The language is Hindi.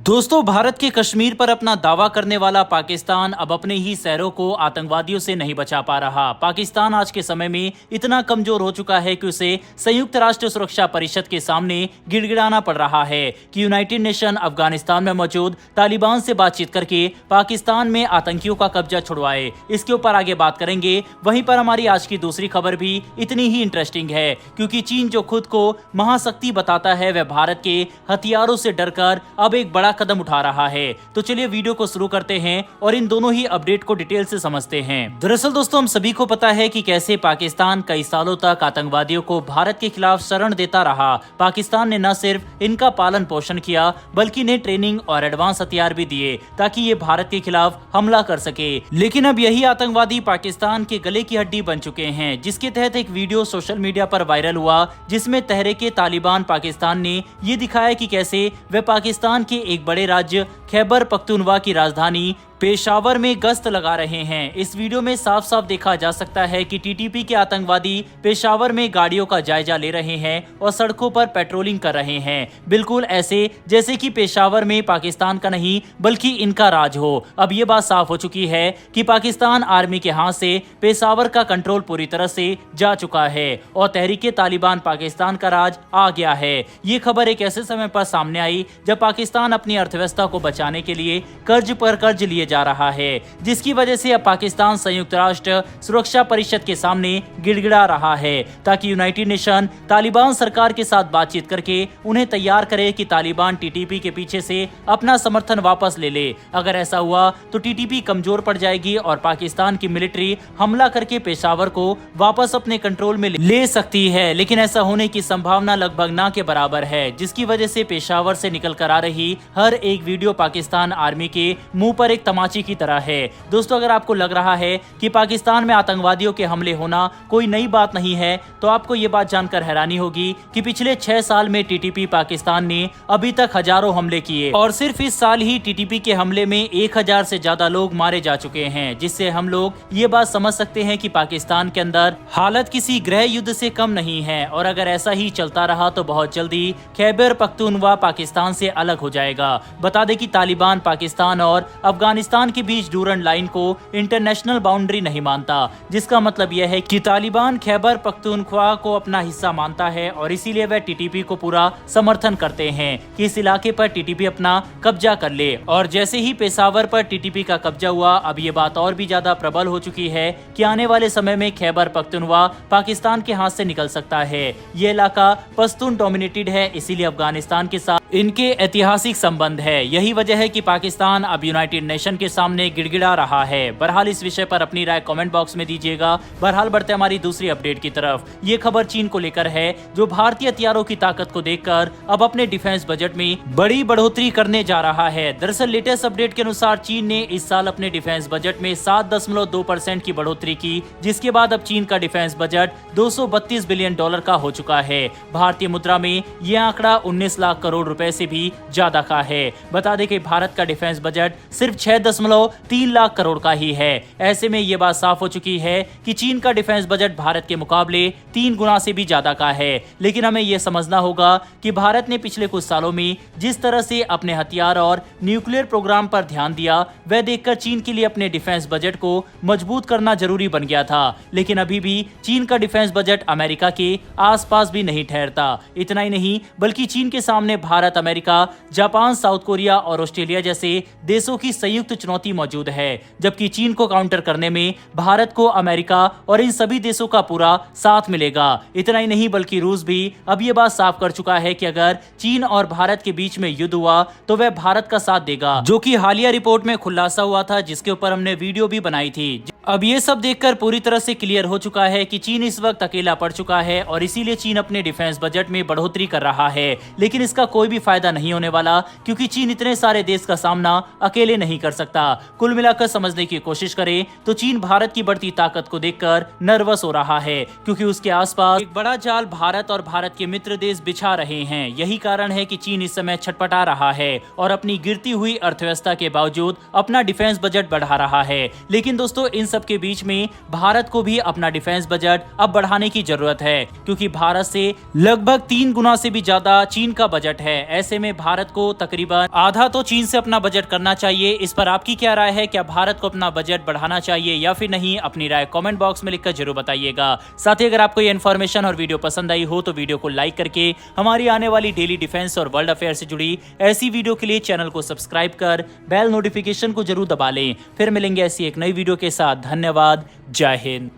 दोस्तों, भारत के कश्मीर पर अपना दावा करने वाला पाकिस्तान अब अपने ही शहरों को आतंकवादियों से नहीं बचा पा रहा। पाकिस्तान आज के समय में इतना कमजोर हो चुका है कि उसे संयुक्त राष्ट्र सुरक्षा परिषद के सामने गिड़गिड़ाना पड़ रहा है कि यूनाइटेड नेशन अफगानिस्तान में मौजूद तालिबान से बातचीत करके पाकिस्तान में आतंकियों का कब्जा छुड़वाए। इसके ऊपर आगे बात करेंगे। वहीं पर हमारी आज की दूसरी खबर भी इतनी ही इंटरेस्टिंग है, क्योंकि चीन जो खुद को महाशक्ति बताता है, वह भारत के हथियारों से डरकर अब एक बड़ा कदम उठा रहा है। तो चलिए वीडियो को शुरू करते हैं और इन दोनों ही अपडेट को डिटेल से समझते हैं। दरअसल दोस्तों, हम सभी को पता है कि कैसे पाकिस्तान कई सालों तक आतंकवादियों को भारत के खिलाफ शरण देता रहा। पाकिस्तान ने न सिर्फ इनका पालन पोषण किया, बल्कि इन्हें ट्रेनिंग और एडवांस हथियार भी दिए ताकि ये भारत के खिलाफ हमला कर सके। लेकिन अब यही आतंकवादी पाकिस्तान के गले की हड्डी बन चुके हैं, जिसके तहत एक वीडियो सोशल मीडिया पर वायरल हुआ, जिसमें तहरीके तालिबान पाकिस्तान ने ये दिखाया कि कैसे वह पाकिस्तान के एक बड़े राज्य खैबर पख्तूनख्वा की राजधानी पेशावर में गश्त लगा रहे हैं। इस वीडियो में साफ साफ देखा जा सकता है कि टीटीपी के आतंकवादी पेशावर में गाड़ियों का जायजा ले रहे हैं और सड़कों पर पेट्रोलिंग कर रहे हैं, बिल्कुल ऐसे जैसे कि पेशावर में पाकिस्तान का नहीं बल्कि इनका राज हो। अब ये बात साफ हो चुकी है कि पाकिस्तान आर्मी के हाथ से पेशावर का कंट्रोल पूरी तरह से जा चुका है और तहरीके तालिबान पाकिस्तान का राज आ गया है। ये खबर एक ऐसे समय पर सामने आई जब पाकिस्तान अपनी अर्थव्यवस्था को बचाने के लिए कर्ज पर कर्ज लिए जा रहा है, जिसकी वजह से अब पाकिस्तान संयुक्त राष्ट्र सुरक्षा परिषद के सामने गिड़गिड़ा रहा है ताकि यूनाइटेड नेशन तालिबान सरकार के साथ बातचीत करके उन्हें तैयार करे कि तालिबान टीटीपी के पीछे से अपना समर्थन वापस ले ले। अगर ऐसा हुआ तो टीटीपी कमजोर पड़ जाएगी और पाकिस्तान की मिलिट्री हमला करके पेशावर को वापस अपने कंट्रोल में ले सकती है। लेकिन ऐसा होने की संभावना लगभग ना के बराबर है, जिसकी वजह से पेशावर से निकल कर आ रही हर एक वीडियो पाकिस्तान आर्मी के मुंह पर एक तमाची की तरह है। दोस्तों, अगर आपको लग रहा है कि पाकिस्तान में आतंकवादियों के हमले होना कोई नई बात नहीं है, तो आपको ये बात जानकर हैरानी होगी कि पिछले 6 साल में टीटीपी पाकिस्तान ने अभी तक हजारों हमले किए और सिर्फ इस साल ही टीटीपी के हमले में 1000 से ज्यादा लोग मारे जा चुके हैं, जिससे हम लोग ये बात समझ सकते हैं कि पाकिस्तान के अंदर हालत किसी गृह युद्ध से कम नहीं है। और अगर ऐसा ही चलता रहा तो बहुत जल्दी खैबर पख्तूनख्वा पाकिस्तान से अलग हो जाएगा। बता दें कि तालिबान पाकिस्तान और अफगानिस्तान के बीच डूरन लाइन को इंटरनेशनल बाउंड्री नहीं मानता, जिसका मतलब यह है कि तालिबान खैबर पख्तूनख्वा को अपना हिस्सा मानता है और इसीलिए वह टीटीपी को पूरा समर्थन करते हैं कि इस इलाके पर टीटीपी अपना कब्जा कर ले। और जैसे ही पेशावर पर टीटीपी का कब्जा हुआ, अब ये बात और भी ज्यादा प्रबल हो चुकी है कि आने वाले समय में खैबर पख्तूनख्वा पाकिस्तान के हाथ से निकल सकता है। ये इलाका पश्तून डोमिनेटेड है, इसीलिए अफगानिस्तान के साथ इनके ऐतिहासिक संबंध है। यही वजह है कि पाकिस्तान अब यूनाइटेड नेशन के सामने गिड़गिड़ा रहा है। बहरहाल इस विषय पर अपनी राय कमेंट बॉक्स में दीजिएगा। बहरहाल बढ़ते हमारी दूसरी अपडेट की तरफ। ये खबर चीन को लेकर है, जो भारतीय हथियारों की ताकत को देखकर अब अपने डिफेंस बजट में बड़ी बढ़ोतरी करने जा रहा है। दरअसल लेटेस्ट अपडेट के अनुसार चीन ने इस साल अपने डिफेंस बजट में 7.2% की बढ़ोतरी की, जिसके बाद अब चीन का डिफेंस बजट $232 बिलियन का हो चुका है। भारतीय मुद्रा में यह आंकड़ा 19 लाख करोड़ रुपए से भी ज्यादा का है। बता दें कि भारत का डिफेंस बजट सिर्फ 6.3 लाख करोड़ का ही है। ऐसे में यह बात साफ हो चुकी है कि चीन का डिफेंस बजट भारत के मुकाबले 3 गुना से भी ज्यादा का है। लेकिन हमें यह समझना होगा कि भारत ने पिछले कुछ सालों में जिस तरह से अपने हथियार और न्यूक्लियर प्रोग्राम पर ध्यान दिया, वह देखकर चीन के लिए अपने डिफेंस बजट को मजबूत करना जरूरी बन गया था। लेकिन अभी भी चीन का डिफेंस बजट अमेरिका के आसपास भी नहीं ठहरता। इतना ही नहीं, बल्कि चीन के सामने Bharat, America, Japan, south Korea और ऑस्ट्रेलिया जैसे देशों की संयुक्त चुनौती मौजूद है। जबकि चीन को काउंटर करने में भारत को अमेरिका और इन सभी देशों का पूरा साथ मिलेगा। इतना ही नहीं, बल्कि रूस भी अब ये बात साफ कर चुका है कि अगर चीन और भारत के बीच में युद्ध हुआ तो वह भारत का साथ देगा, जो कि हालिया रिपोर्ट में खुलासा हुआ था, जिसके ऊपर हमने वीडियो भी बनाई थी। अब ये सब देखकर पूरी तरह से क्लियर हो चुका है कि चीन इस वक्त अकेला पड़ चुका है और इसीलिए चीन अपने डिफेंस बजट में बढ़ोतरी कर रहा है। लेकिन इसका कोई भी फायदा नहीं होने वाला, क्योंकि चीन इतने सारे देश का सामना अकेले नहीं कर सकता। कुल मिलाकर समझने की कोशिश करें तो चीन भारत की बढ़ती ताकत को देखकर नर्वस हो रहा है, क्योंकि उसके आसपास एक बड़ा जाल भारत और भारत के मित्र देश बिछा रहे हैं। यही कारण है कि चीन इस समय छटपटा रहा है और अपनी गिरती हुई अर्थव्यवस्था के बावजूद अपना डिफेंस बजट बढ़ा रहा है। लेकिन दोस्तों, इन सब के बीच में भारत को भी अपना डिफेंस बजट अब बढ़ाने की जरूरत है, क्योंकि भारत से लगभग 3 गुना से भी ज्यादा चीन का बजट है। ऐसे में भारत को तकरीबन आधा तो चीन से अपना बजट करना चाहिए। इस पर आपकी क्या राय है? क्या भारत को अपना बजट बढ़ाना चाहिए या फिर नहीं? अपनी राय कमेंट बॉक्स में लिखकर जरूर बताइएगा। साथ ही अगर आपको ये इन्फॉर्मेशन और वीडियो पसंद आई हो तो वीडियो को लाइक करके हमारी आने वाली डेली डिफेंस और वर्ल्ड अफेयर से जुड़ी ऐसी वीडियो के लिए चैनल को सब्सक्राइब कर बेल नोटिफिकेशन को जरूर दबा लें। फिर मिलेंगे ऐसी एक नई वीडियो के साथ। धन्यवाद। जय हिंद।